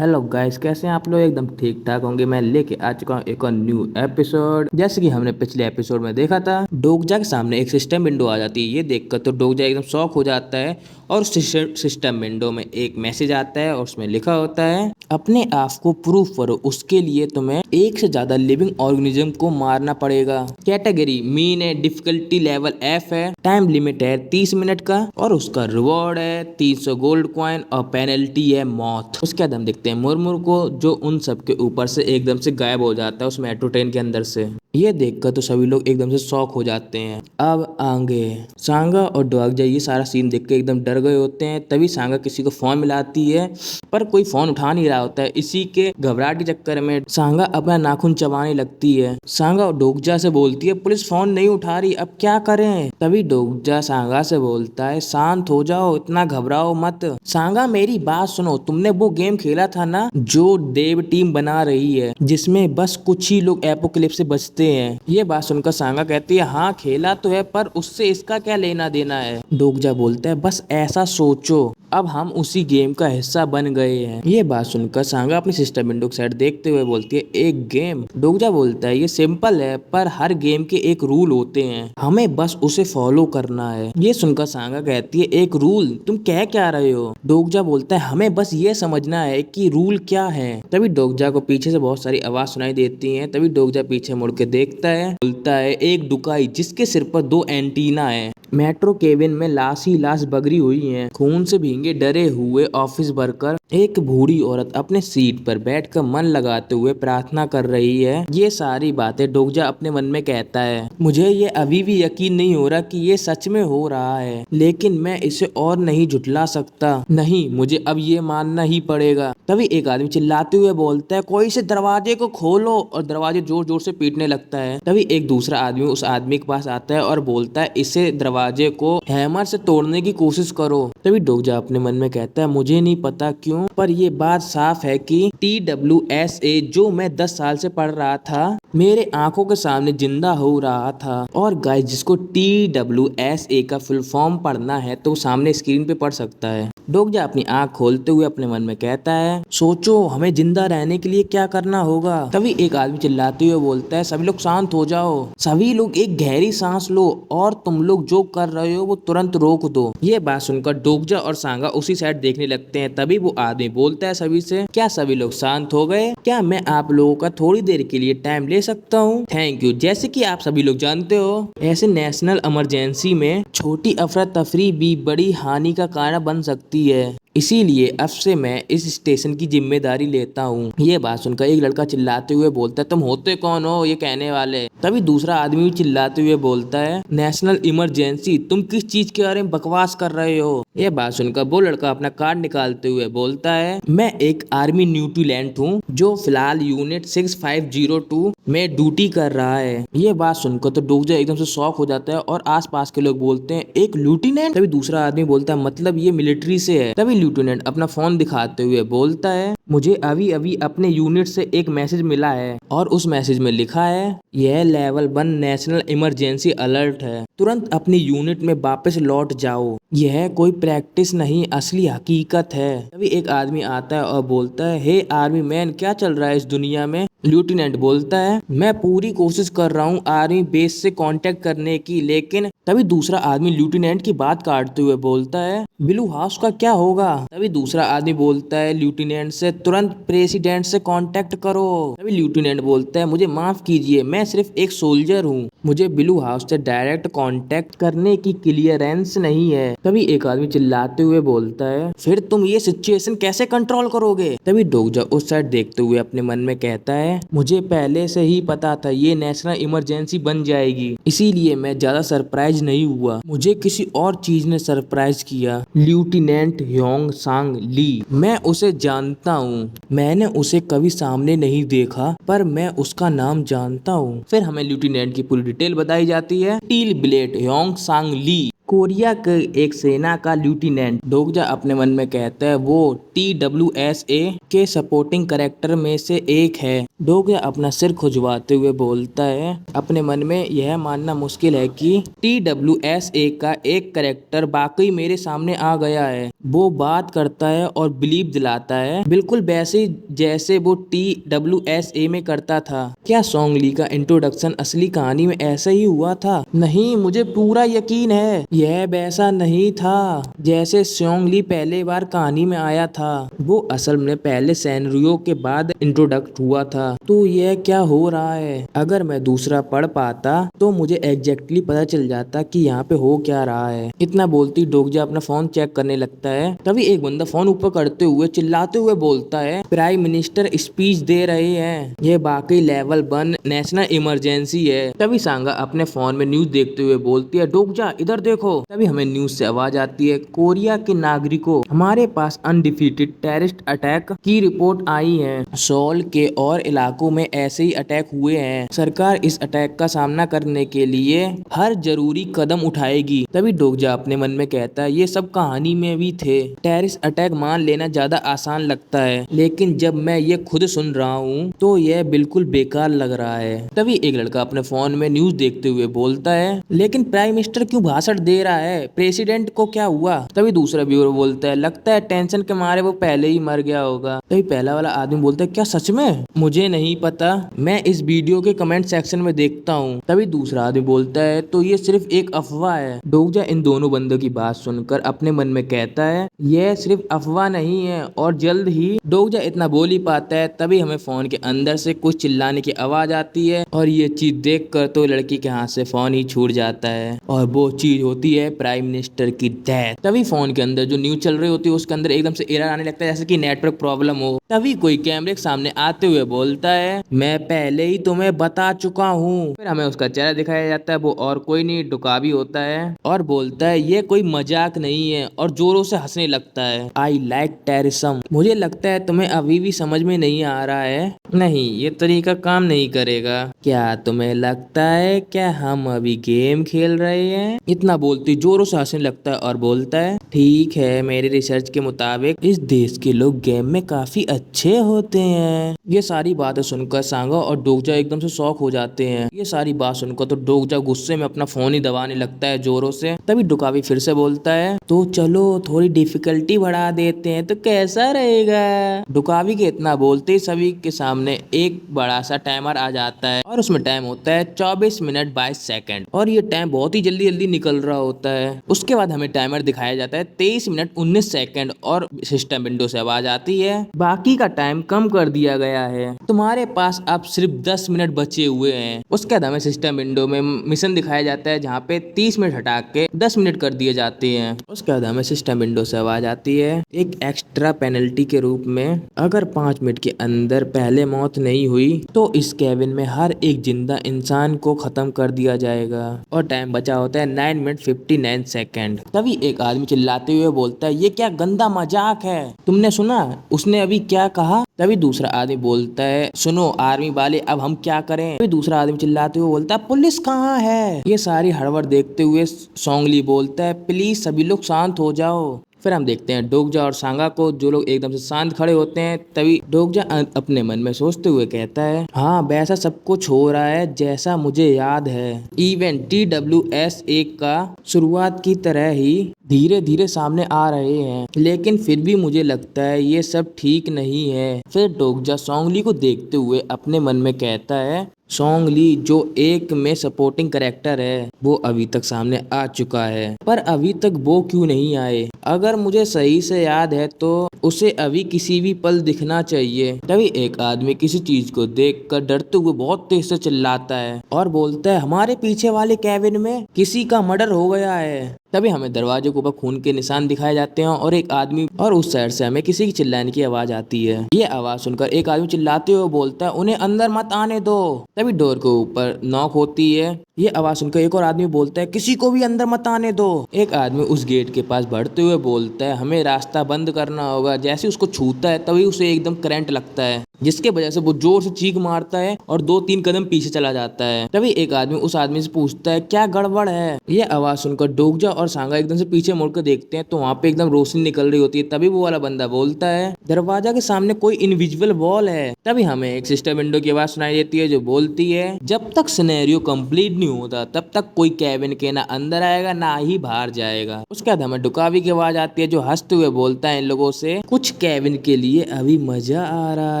Hello guys, कैसे हैं आप लोग? एकदम ठीक ठाक होंगे। मैं लेके आ चुका हूँ एक और न्यू एपिसोड। जैसे कि हमने पिछले एपिसोड में देखा था, डोगजा के सामने एक सिस्टम विंडो आ जाती है। ये देखकर तो डोगजा एकदम शॉक हो जाता है और सिस्टम विंडो में एक मैसेज आता है और उसमें लिखा होता है, अपने आप को प्रूव करो, उसके लिए तुम्हें एक से ज्यादा लिविंग ऑर्गेनिज्म को मारना पड़ेगा। कैटेगरी मीन है, डिफिकल्टी लेवल F है, टाइम लिमिट है 30 मिनट का और उसका रिवॉर्ड है 300 गोल्ड कॉइन और पेनल्टी है मौत। उसके बाद हम देखते हैं मुरमुर को, जो उन सब के ऊपर से एकदम से गायब हो जाता है उस मेट्रो ट्रेन के अंदर से। ये देखकर तो सभी लोग एकदम से शॉक हो जाते हैं। अब आगे सांगा और डोगजा ये सारा सीन देख के एकदम डर गए होते हैं। तभी सांगा किसी को फोन मिलाती है पर कोई फोन उठा नहीं रहा होता है। इसी के घबराहट के चक्कर में सांगा अपना नाखून चबाने लगती है। सांगा डोगजा से बोलती है, पुलिस फोन नहीं उठा रही, अब क्या करें? तभी डोगजा सांगा से बोलता है, शांत हो जाओ, इतना घबराओ मत। सांगा मेरी बात सुनो, तुमने वो गेम खेला था ना जो देव टीम बना रही है, जिसमें बस कुछ ही लोग एपोकलिप्स से बचते हैं। ये बात सुनकर सांगा कहती है, हाँ खेला तो है, पर उससे इसका क्या लेना देना है? डोगजा बोलता है, बस ऐसा सोचो, अब हम उसी गेम का हिस्सा बन गए हैं। ये बात सुनकर सांगा अपनी सिस्टर विंडो की साइड देखते हुए बोलती है, एक गेम? डोगजा बोलता है, ये सिंपल है, पर हर गेम के एक रूल होते हैं, हमें बस उसे फॉलो करना है। ये सुनकर सांगा कहती है, एक रूल? तुम कह क्या रहे हो? डोगजा बोलता है, हमें बस ये समझना है कि रूल क्या है। तभी डोगजा को पीछे से बहुत सारी आवाज सुनाई देती है। तभी डोगजा पीछे मुड़ के देखता है, बोलता है, एक डुकाई जिसके सिर पर 2 एंटीना है। मेट्रो केबिन में लाश ही लाश बगरी हुई है। खून से भीगे डरे हुए ऑफिस वर्कर, एक बूढ़ी औरत अपने सीट पर बैठकर मन लगाते हुए प्रार्थना कर रही है। ये सारी बातें डोगजा अपने मन में कहता है। मुझे ये अभी भी यकीन नहीं हो रहा कि ये सच में हो रहा है, लेकिन मैं इसे और नहीं झुठला सकता। नहीं, मुझे अब ये मानना ही पड़ेगा। तभी एक आदमी चिल्लाते हुए बोलता है, कोई से दरवाजे को खोलो, और दरवाजे जोर जोर से पीटने लगता है। तभी एक दूसरा आदमी उस आदमी के पास आता है और बोलता है, इसे दरवाजे को हैमर से तोड़ने की कोशिश करो। तभी डोगजा अपने मन में कहता है, मुझे नहीं पता क्यों, पर ये बात साफ है कि TWSA जो मैं 10 साल से पढ़ रहा था, मेरे आंखों के सामने जिंदा हो रहा था। और गाइस, जिसको TWSA का फुल फॉर्म पढ़ना है तो सामने स्क्रीन पे पढ़ सकता है। डोगजा अपनी आंख खोलते हुए अपने मन में कहता है, सोचो हमें जिंदा रहने के लिए क्या करना होगा। तभी एक आदमी चिल्लाते हुए बोलता है, सभी लोग शांत हो जाओ, सभी लोग एक गहरी सांस लो और तुम लोग जो कर रहे हो वो तुरंत रोक दो। ये बात सुनकर डोगजा और सांगा उसी साइड देखने लगते हैं। तभी वो आदमी बोलता है सभी से, क्या सभी लोग शांत हो गए? क्या मैं आप लोगों का थोड़ी देर के लिए टाइम ले सकता हूँ? Thank you. जैसे कि आप सभी लोग जानते हो, ऐसे नेशनल इमरजेंसी में छोटी अफरा तफरी भी बड़ी हानि का कारण बन सकती है, इसीलिए अब से मैं इस स्टेशन की जिम्मेदारी लेता हूँ। ये बात सुनकर एक लड़का चिल्लाते हुए बोलता है, तुम होते कौन हो ये कहने वाले? तभी दूसरा आदमी भी चिल्लाते हुए बोलता है, नेशनल इमरजेंसी, तुम किस चीज के बारे में बकवास कर रहे हो? ये बात सुनकर वो लड़का अपना कार्ड निकालते हुए बोलता है, मैं एक आर्मी न्यूट्रीलेंट हूँ जो फिलहाल यूनिट 6502 में ड्यूटी कर रहा है। ये बात सुनकर तो डोगजा एकदम से शॉक हो जाता है और आसपास के लोग बोलते हैं, एक लेफ्टिनेंट? तभी दूसरा आदमी बोलता है, मतलब ये मिलिट्री से है। तभी लेफ्टिनेंट अपना फोन दिखाते हुए बोलता है, मुझे अभी अभी अपने यूनिट से एक मैसेज मिला है और उस मैसेज में लिखा है, यह लेवल 1 नेशनल इमरजेंसी अलर्ट है, तुरंत अपनी यूनिट में वापस लौट जाओ। यह कोई प्रैक्टिस नहीं, असली हकीकत है। तभी एक आदमी आता है और बोलता है, हे आर्मी मैन, क्या चल रहा है इस दुनिया में? लेफ्टिनेंट बोलता है, मैं पूरी कोशिश कर रहा हूँ आर्मी बेस से कांटेक्ट करने की, लेकिन तभी दूसरा आदमी लेफ्टिनेंट की बात काटते हुए बोलता है, ब्लू हाउस का क्या होगा? तभी दूसरा आदमी बोलता है लेफ्टिनेंट से, तुरंत प्रेसिडेंट से कांटेक्ट करो। तभी लेफ्टिनेंट बोलता है, मुझे माफ कीजिए, मैं सिर्फ एक सोल्जर हूँ, मुझे ब्लू हाउस से डायरेक्ट कांटेक्ट करने की क्लियरेंस नहीं है। तभी एक आदमी चिल्लाते हुए बोलता है, फिर तुम ये सिचुएशन कैसे कंट्रोल करोगे? तभी डोगजा उस साइड देखते हुए अपने मन में कहता है, मुझे पहले से ही पता था ये नेशनल इमरजेंसी बन जाएगी, इसीलिए मैं ज्यादा सरप्राइज नहीं हुआ, मुझे किसी और चीज ने सरप्राइज किया। लेफ्टिनेंट ह्योंग सांग ली, मैं उसे जानता हूँ, मैंने उसे कभी सामने नहीं देखा, पर मैं उसका नाम जानता हूँ। फिर हमें लेफ्टिनेंट की पूरी डिटेल बताई जाती है। टील ब्लेड ह्योंग सांग ली कोरिया के एक सेना का लेफ्टिनेंट। डोगजा अपने मन में कहता है, वो TWSA के सपोर्टिंग कैरेक्टर में से एक है। डोग्जा अपना सिर खुजवाते हुए बोलता है, अपने मन में यह मानना मुश्किल है कि TWSA का एक कैरेक्टर वाकई मेरे सामने आ गया है। वो बात करता है और बिलीव दिलाता है, बिल्कुल वैसे जैसे वो TWSA में करता था। क्या सोंग ली का इंट्रोडक्शन असली कहानी में ऐसा ही हुआ था? नहीं, मुझे पूरा यकीन है यह वैसा नहीं था जैसे सोंग ली पहले बार कहानी में आया था। वो असल में पहले सैनरियो के बाद इंट्रोडक्ट हुआ था। तो यह क्या हो रहा है? अगर मैं दूसरा पढ़ पाता तो मुझे एग्जैक्टली पता चल जाता कि यहाँ पे हो क्या रहा है। इतना बोलती डोग्जा अपना फोन चेक करने लगता है। तभी एक बंदा फोन ऊपर करते हुए चिल्लाते हुए बोलता है, प्राइम मिनिस्टर स्पीच दे रहे हैं, यह बाकी लेवल 1 नेशनल इमरजेंसी है। तभी सांगा अपने फोन में न्यूज देखते हुए बोलती है, डोग्जा इधर देखो। तभी हमें न्यूज से आवाज आती है, कोरिया के नागरिकों, हमारे पास अनडिफीटेड टेररिस्ट अटैक की रिपोर्ट आई है। सोल के और इलाकों में ऐसे ही अटैक हुए हैं। सरकार इस अटैक का सामना करने के लिए हर जरूरी कदम उठाएगी। तभी डोग्जा अपने मन में कहता है, ये सब कहानी में भी थे। टेररिस्ट अटैक मान लेना ज्यादा आसान लगता है, लेकिन जब मैं ये खुद सुन रहा हूँ तो यह बिल्कुल बेकार लग रहा है। तभी एक लड़का अपने फोन में न्यूज देखते हुए बोलता है, लेकिन प्राइम मिनिस्टर क्यों भाषण दे रहा है? प्रेसिडेंट को क्या हुआ? तभी दूसरा व्यूअर बोलता है, लगता है टेंशन के मारे वो पहले ही मर गया होगा। तभी पहला वाला आदमी बोलता है, क्या सच में? मुझे नहीं पता, मैं इस वीडियो के कमेंट सेक्शन में देखता हूँ। तभी दूसरा आदमी बोलता है, तो ये सिर्फ एक अफवाह है। डोग्जा इन दोनों बंदों की बात सुनकर अपने मन में कहता है, यह सिर्फ अफवाह नहीं है। और जल्द ही डोग्जा इतना बोल ही पाता है। तभी हमें फोन के अंदर से कुछ चिल्लाने की आवाज आती है और ये चीज देखकर तो लड़की के हाथ से फोन ही छूट जाता है और वो चीज होती है प्राइम मिनिस्टर की डेथ। तभी फोन के अंदर जो न्यूज चल रही होती है उसके अंदर एकदम से एरर आने लगता है, जैसे कि नेटवर्क प्रॉब्लम हो। तभी कोई कैमरे के सामने आते हुए बोलता है, मैं पहले ही तुम्हें बता चुका हूँ। फिर हमें उसका चेहरा दिखाया जाता है, वो और कोई नहीं डुकावी होता है और बोलता है, ये कोई मजाक नहीं है, और जोरों से हंसने लगता है। I like terrorism. मुझे लगता है तुम्हें अभी भी समझ में नहीं आ रहा है। नहीं, ये तरीका काम नहीं करेगा। क्या तुम्हें लगता है क्या हम अभी गेम खेल रहे हैं? इतना बोलती जोरों से हंसने लगता है और बोलता है, ठीक है, मेरे रिसर्च के मुताबिक इस देश के लोग गेम में काफी अच्छे होते हैं। ये सारी बातें सुनकर सांगा और डोग्जा एकदम से शॉक हो जाते हैं। ये सारी बात सुनकर तो डोग्जा गुस्से में अपना फोन ही दबाने लगता है जोरों से। तभी डुकावी फिर से बोलता है, तो चलो थोड़ी डिफिकल्टी बढ़ा देते हैं तो कैसा रहेगा? डुकावी के इतना बोलते ही सभी के सामने एक बड़ा सा टाइमर आ जाता है और उसमें टाइम होता है 24 मिनट 22 सेकंड और ये टाइम बहुत ही जल्दी जल्दी निकल रहा होता है। उसके बाद हमें टाइमर दिखाया जाता है 23 मिनट 19 सेकंड और सिस्टम विंडो से आवाज आती है, बाकी का टाइम कम कर दिया गया है, तुम्हारे पास अब सिर्फ 10 मिनट बचे हुए हैं। उसके बाद हमें सिस्टम विंडो में मिशन दिखाया जाता है जहाँ पे 30 मिनट हटा के 10 मिनट कर दिए जाते हैं। उसके बाद हमें सिस्टम विंडो से आवाज आती है, एक एक्स्ट्रा पेनल्टी के रूप में अगर 5 मिनट के अंदर पहले मौत नहीं हुई तो इस केबिन में हर एक जिंदा इंसान को खत्म कर दिया जाएगा। और टाइम बचा होता है 9 मिनट 59 सेकंड। तभी एक आदमी चिल्लाते हुए बोलता है, ये क्या गंदा मजाक है, तुमने सुना उसने अभी क्या कहा? तभी दूसरा आदमी बोलता है, सुनो आर्मी वाले, अब हम क्या करें? तभी दूसरा आदमी चिल्लाते हुए बोलता है, पुलिस कहाँ है? ये सारी हड़बड़ देखते हुए सोंग ली बोलता है, प्लीज सभी लोग शांत हो जाओ। फिर हम देखते हैं डोग्जा और सांगा को, जो लोग एकदम से शांत खड़े होते हैं। तभी डोग्जा अपने मन में सोचते हुए कहता है, हाँ वैसा सब कुछ हो रहा है जैसा मुझे याद है। इवेंट TWSA का शुरुआत की तरह ही धीरे धीरे सामने आ रहे हैं, लेकिन फिर भी मुझे लगता है ये सब ठीक नहीं है। फिर डोग्जा सोंग ली को देखते हुए अपने मन में कहता है, सोंग ली जो एक में सपोर्टिंग कैरेक्टर है वो अभी तक सामने आ चुका है, पर अभी तक वो क्यों नहीं आए? अगर मुझे सही से याद है तो उसे अभी किसी भी पल दिखना चाहिए। तभी एक आदमी किसी चीज को देखकर डरते हुए बहुत तेज से चिल्लाता है और बोलता है, हमारे पीछे वाले कैबिन में किसी का मर्डर हो गया है। तभी हमें दरवाजे के ऊपर खून के निशान दिखाए जाते हैं और एक आदमी, और उस साइड से हमें किसी की चिल्लाने की आवाज आती है। ये आवाज सुनकर एक आदमी चिल्लाते हुए बोलता है, उन्हें अंदर मत आने दो। तभी डोर के ऊपर नॉक होती है। ये आवाज सुनकर एक और आदमी बोलता है, किसी को भी अंदर मत आने दो। एक आदमी उस गेट के पास बढ़ते हुए बोलता है, हमें रास्ता बंद करना होगा। जैसे उसको छूता है तभी उसे एकदम करंट लगता है। जिसके वजह से वो जोर से चीख मारता है और 2-3 कदम पीछे चला जाता है। तभी एक आदमी उस आदमी से पूछता है क्या गड़बड़ है। ये आवाज सुनकर डोगजा और सांगा एकदम से पीछे मुड़कर देखते हैं तो वहाँ पे एकदम रोशनी निकल रही होती है। तभी वो वाला बंदा बोलता है दरवाजा के सामने कोई इनविजिबल वॉल है। तभी हमें एक सिस्टर विंडो की आवाज सुनाई देती है जो बोलती है जब तक सिनेरियो कंप्लीट नहीं होता तब तक कोई कैबिन के ना अंदर आएगा ना ही बाहर जाएगा। उसके बाद हमें डुकावी की आवाज आती है जो हंसते हुए बोलता है इन लोगों से कुछ कैबिन के लिए अभी मजा आ रहा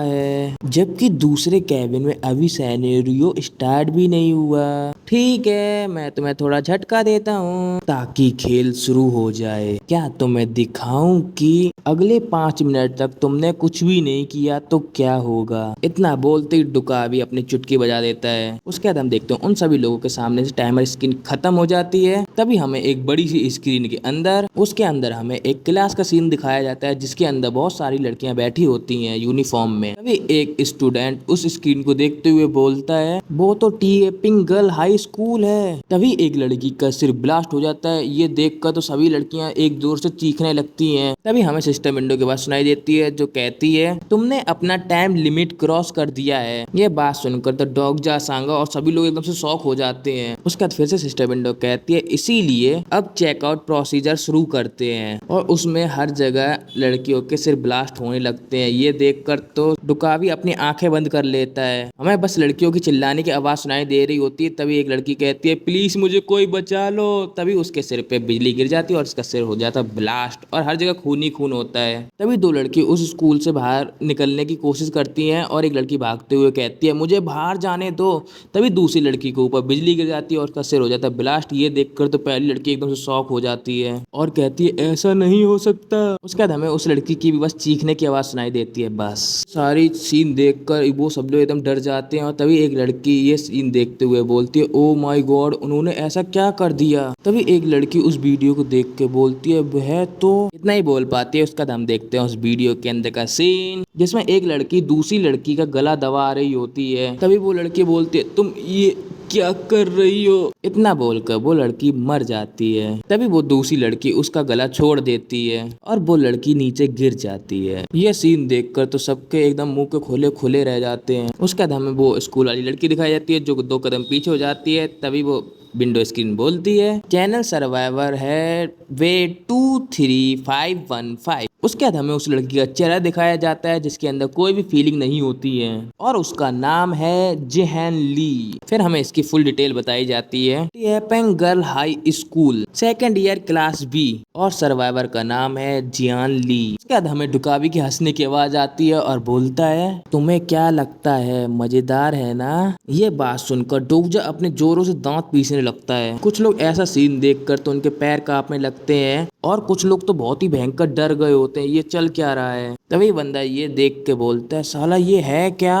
है जबकि दूसरे कैबिन में अभी सिनेरियो स्टार्ट भी नहीं हुआ। ठीक है मैं तुम्हें थोड़ा झटका देता हूँ ताकि खेल शुरू हो जाए। क्या तुम्हें दिखाऊं कि अगले 5 मिनट तक तुमने कुछ भी नहीं किया तो क्या होगा। इतना बोलते ही डुकावी अपनी चुटकी बजा देता है। उसके बाद हम देखते हैं उन सभी लोगों के सामने से टाइमर स्क्रीन खत्म हो जाती है। तभी हमें एक बड़ी सी स्क्रीन के अंदर उसके अंदर हमें एक क्लास का सीन दिखाया जाता है जिसके अंदर बहुत सारी लड़कियां बैठी होती हैं यूनिफॉर्म में। तभी एक स्टूडेंट उस स्क्रीन को देखते हुए बोलता है वो तो टीएपिंग गर्ल हाई स्कूल है। तभी एक लड़की का सिर ब्लास्ट हो जाता है। ये देखकर तो सभी लड़कियां एक जोर से चीखने लगती हैं। तभी हमें सिस्टर विंडो के पास सुनाई देती है जो कहती है तुमने अपना टाइम लिमिट क्रॉस कर दिया है। ये बात सुनकर तो डोगजा सांगा और सभी लोग एकदम से शॉक हो जाते हैं। उसके बाद फिर से सिस्टर विंडो कहती है इसीलिए अब चेकआउट प्रोसीजर शुरू करते हैं और उसमें हर जगह लड़कियों के सिर ब्लास्ट होने लगते हैं। ये देखकर तो डुकावी अपनी आंखें बंद कर लेता है। हमें बस लड़कियों की चिल्लाने की आवाज सुनाई दे रही होती है। तभी एक लड़की कहती है प्लीज मुझे कोई बचा लो। तभी उसके सिर पे बिजली गिर जाती है और उसका सिर हो जाता है ब्लास्ट और हर जगह खून ही खून होता है। तभी 2 लड़की उस स्कूल से बाहर निकलने की कोशिश करती हैं और एक लड़की भागते हुए कहती है मुझे बाहर जाने दो। तभी दूसरी लड़की के ऊपर बिजली गिर जाती है और उसका सिर हो जाता है ब्लास्ट। ये देखकर तो पहली लड़की एकदम से शॉक हो जाती है और कहती है ऐसा नहीं हो सकता। उसके बाद हमें उस लड़की की भी बस चीखने की आवाज सुनाई देती है। बस सारी सीन देखकर वो सब लोग एकदम डर जाते हैं और तभी एक लड़की ये सीन देखते हुए बोलती है ओ माय गॉड उन्होंने ऐसा क्या कर दिया। तभी एक लड़की उस वीडियो को देख के बोलती है वह तो इतना ही बोल पाती है। उसका हम देखते हैं उस वीडियो के अंदर का सीन जिसमें एक लड़की दूसरी लड़की का गला दबा रही होती है। तभी वो लड़की बोलती है तुम ये क्या कर रही हो। इतना बोलकर वो लड़की मर जाती है। तभी वो दूसरी लड़की उसका गला छोड़ देती है और वो लड़की नीचे गिर जाती है। ये सीन देखकर तो सबके एकदम मुंह के खोले खुले रह जाते हैं। उसके बाद हमें वो स्कूल वाली लड़की दिखाई जाती है जो 2 कदम पीछे हो जाती है। तभी वो विंडो स्क्रीन बोलती है चैनल सर्वाइवर है वे 23515। उसके बाद हमें उस लड़की का चेहरा दिखाया जाता है जिसके अंदर कोई भी फीलिंग नहीं होती है और उसका नाम है जेहन ली। फिर हमें इसकी फुल डिटेल बताई जाती है टीएपिंग girl high school 2nd year class B और सर्वाइवर का नाम है जियान ली। उसके बाद हमें डुकावी की हंसने की आवाज आती है और बोलता है तुम्हें क्या लगता है मजेदार है ना। ये बात सुनकर डोगजा अपने जोरों से दांत पीसने लगता है। कुछ लोग ऐसा सीन देखकर तो उनके पैर कांपने लगते हैं और कुछ लोग तो बहुत ही भयंकर डर गए होते हैं ये चल क्या रहा है। तभी बंदा ये देख के बोलता है साला ये है क्या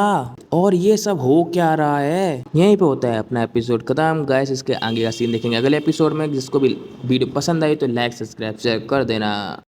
और ये सब हो क्या रहा है। यहीं पे होता है अपना एपिसोड खत्म गाइस। इसके आगे का सीन देखेंगे अगले एपिसोड में। जिसको भी वीडियो पसंद आई तो लाइक सब्सक्राइब शेयर कर देना।